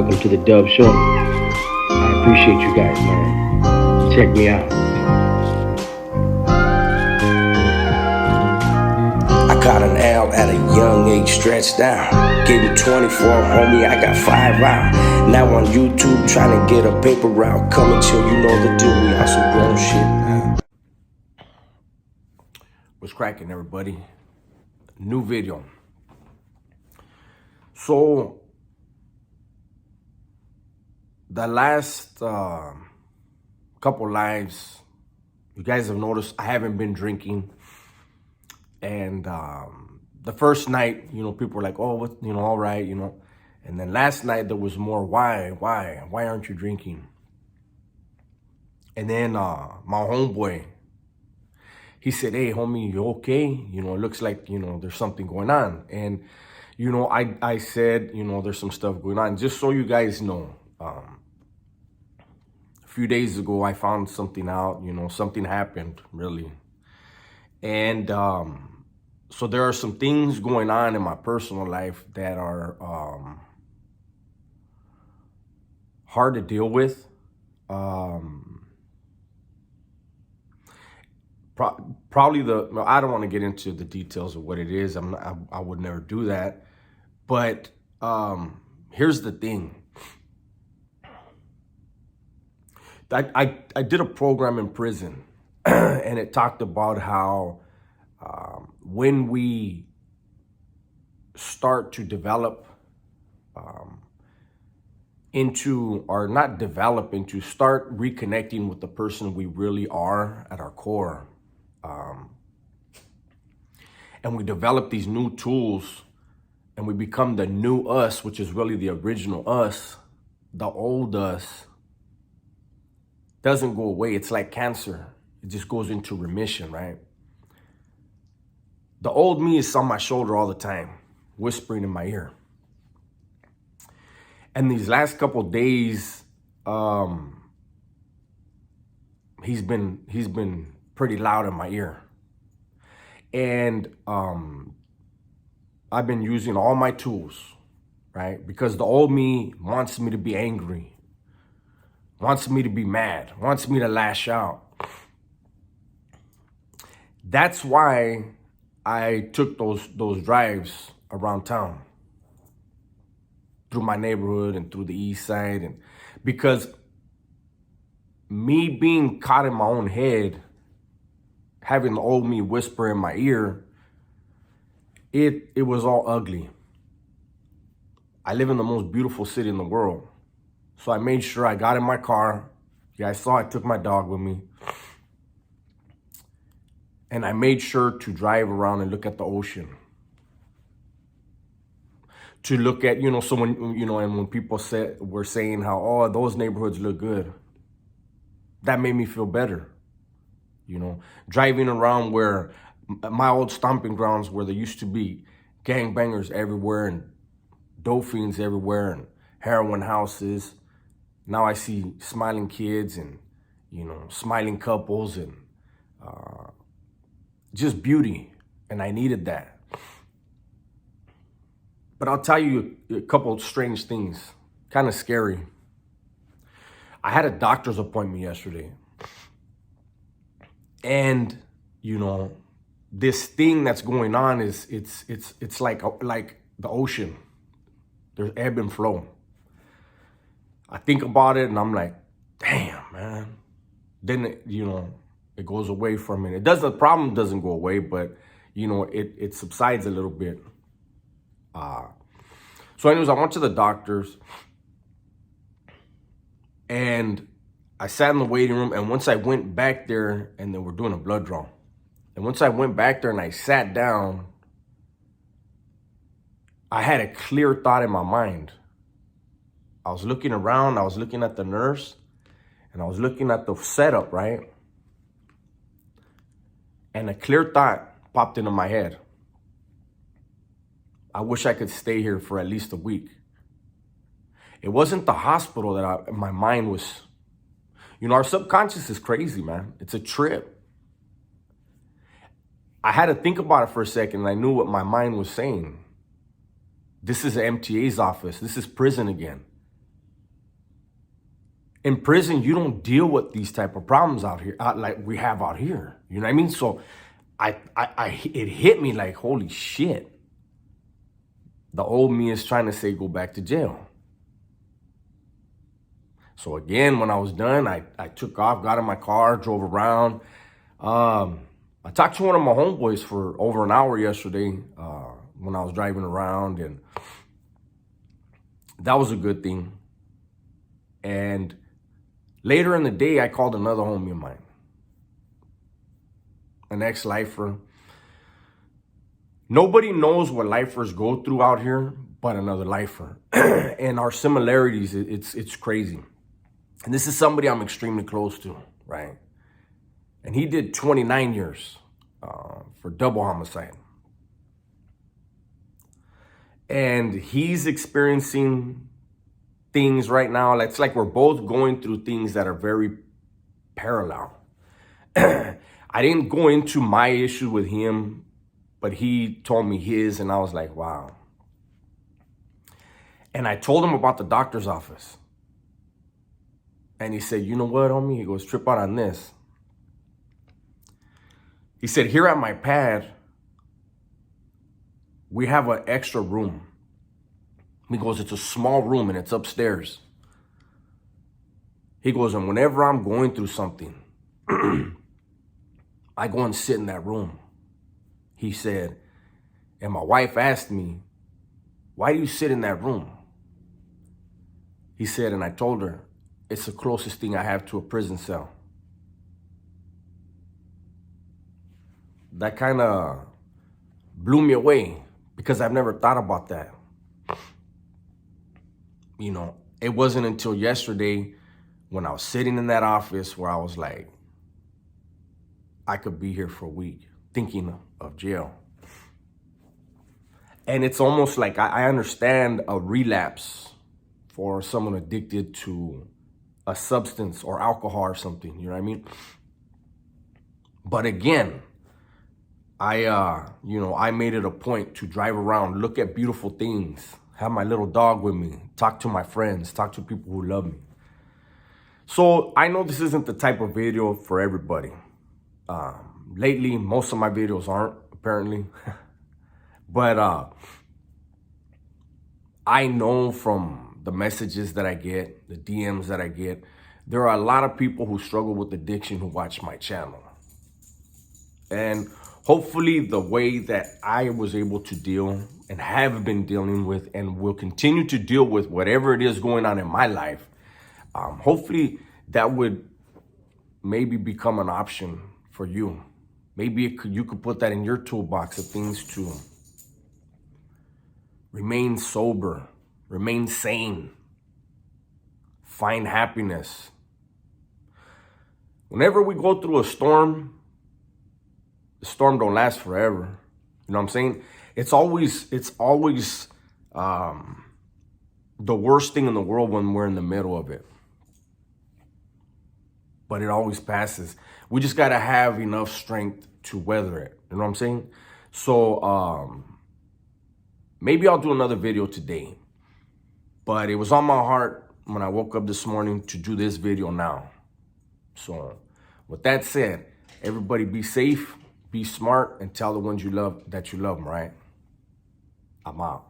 welcome to the Dove Show. I appreciate you guys, man. Check me out. I caught an L at a young age, stretched out. Gave me 24, homie, I got 5 out. Now on YouTube, trying to get a paper route. Coming till you know the deal, we on some grown shit now. What's cracking, everybody? New video. So, the last couple lives, you guys have noticed I haven't been drinking. And the first night, people were like, oh, what, all right, And then last night there was more, why aren't you drinking? And then my homeboy, he said, hey, homie, you okay? It looks like, there's something going on. And, I said, there's some stuff going on. Just so you guys know, a few days ago, I found something out, something happened, really. And so there are some things going on in my personal life that are hard to deal with. Probably I don't want to get into the details of what it is. I would never do that. But here's the thing. I did a program in prison, and it talked about how when we start to develop start reconnecting with the person we really are at our core, and we develop these new tools, and we become the new us, which is really the original us. The old us doesn't go away. It's like cancer. It just goes into remission, right? The old me is on my shoulder all the time, whispering in my ear. And these last couple of days, he's been pretty loud in my ear. And I've been using all my tools, right? Because the old me wants me to be angry, wants me to be mad, wants me to lash out. That's why I took those drives around town, through my neighborhood and through the east side, and because me being caught in my own head, having the old me whisper in my ear, it was all ugly. I live in the most beautiful city in the world. So I made sure I got in my car. You guys saw I took my dog with me. And I made sure to drive around and look at the ocean. To look at, so when, and when people were saying how, oh, those neighborhoods look good, that made me feel better. Driving around where my old stomping grounds, where there used to be gangbangers everywhere and dope fiends everywhere and heroin houses. Now I see smiling kids and, smiling couples and just beauty. And I needed that. But I'll tell you a couple of strange things, kind of scary. I had a doctor's appointment yesterday. And, this thing that's going on is it's like the ocean. There's ebb and flow. I think about it and I'm like, damn, man. Then, it goes away for a minute. The problem doesn't go away, but, it subsides a little bit. So anyways, I went to the doctor's and I sat in the waiting room. And once I went back there, and then we're doing a blood draw. And once I went back there and I sat down, I had a clear thought in my mind. I was looking around, I was looking at the nurse, and I was looking at the setup, right? And a clear thought popped into my head. I wish I could stay here for at least a week. It wasn't the hospital that my mind was, our subconscious is crazy, man. It's a trip. I had to think about it for a second, and I knew what my mind was saying. This is an MTA's office. This is prison again. In prison, you don't deal with these type of problems out here, like we have out here. You know what I mean? So it hit me like, holy shit. The old me is trying to say, go back to jail. So again, when I was done, I took off, got in my car, drove around. I talked to one of my homeboys for over an hour yesterday when I was driving around, and that was a good thing. And later in the day, I called another homie of mine, an ex-lifer. Nobody knows what lifers go through out here but another lifer. And our similarities, it's crazy. And this is somebody I'm extremely close to, right? And he did 29 years for double homicide. And he's experiencing things right now. It's like we're both going through things that are very parallel. I didn't go into my issue with him, but he told me his, and I was like, wow. And I told him about the doctor's office. And he said, you know what, homie? He goes, trip out on this. He said, here at my pad, we have an extra room. He goes, it's a small room and it's upstairs. He goes, and whenever I'm going through something, I go and sit in that room. He said, and my wife asked me, why do you sit in that room? He said, and I told her, it's the closest thing I have to a prison cell. That kind of blew me away because I've never thought about that. You know, it wasn't until yesterday when I was sitting in that office where I was like, I could be here for a week thinking of jail. And it's almost like I understand a relapse for someone addicted to a substance or alcohol or something, you know what I mean? But again, I made it a point to drive around, look at beautiful things, have my little dog with me, talk to my friends, talk to people who love me. So I know this isn't the type of video for everybody. Lately, most of my videos aren't, apparently. But I know from the messages that I get, the DMs that I get, there are a lot of people who struggle with addiction who watch my channel. And hopefully the way that I was able to deal and have been dealing with and will continue to deal with whatever it is going on in my life, hopefully that would maybe become an option for you. Maybe you could put that in your toolbox of things to remain sober, remain sane, find happiness. Whenever we go through a storm, the storm don't last forever. You know what I'm saying? It's always the worst thing in the world when we're in the middle of it. But it always passes. We just got to have enough strength to weather it. You know what I'm saying? So maybe I'll do another video today. But it was on my heart when I woke up this morning to do this video now. So with that said, everybody be safe, be smart, and tell the ones you love that you love them, right? I'm out.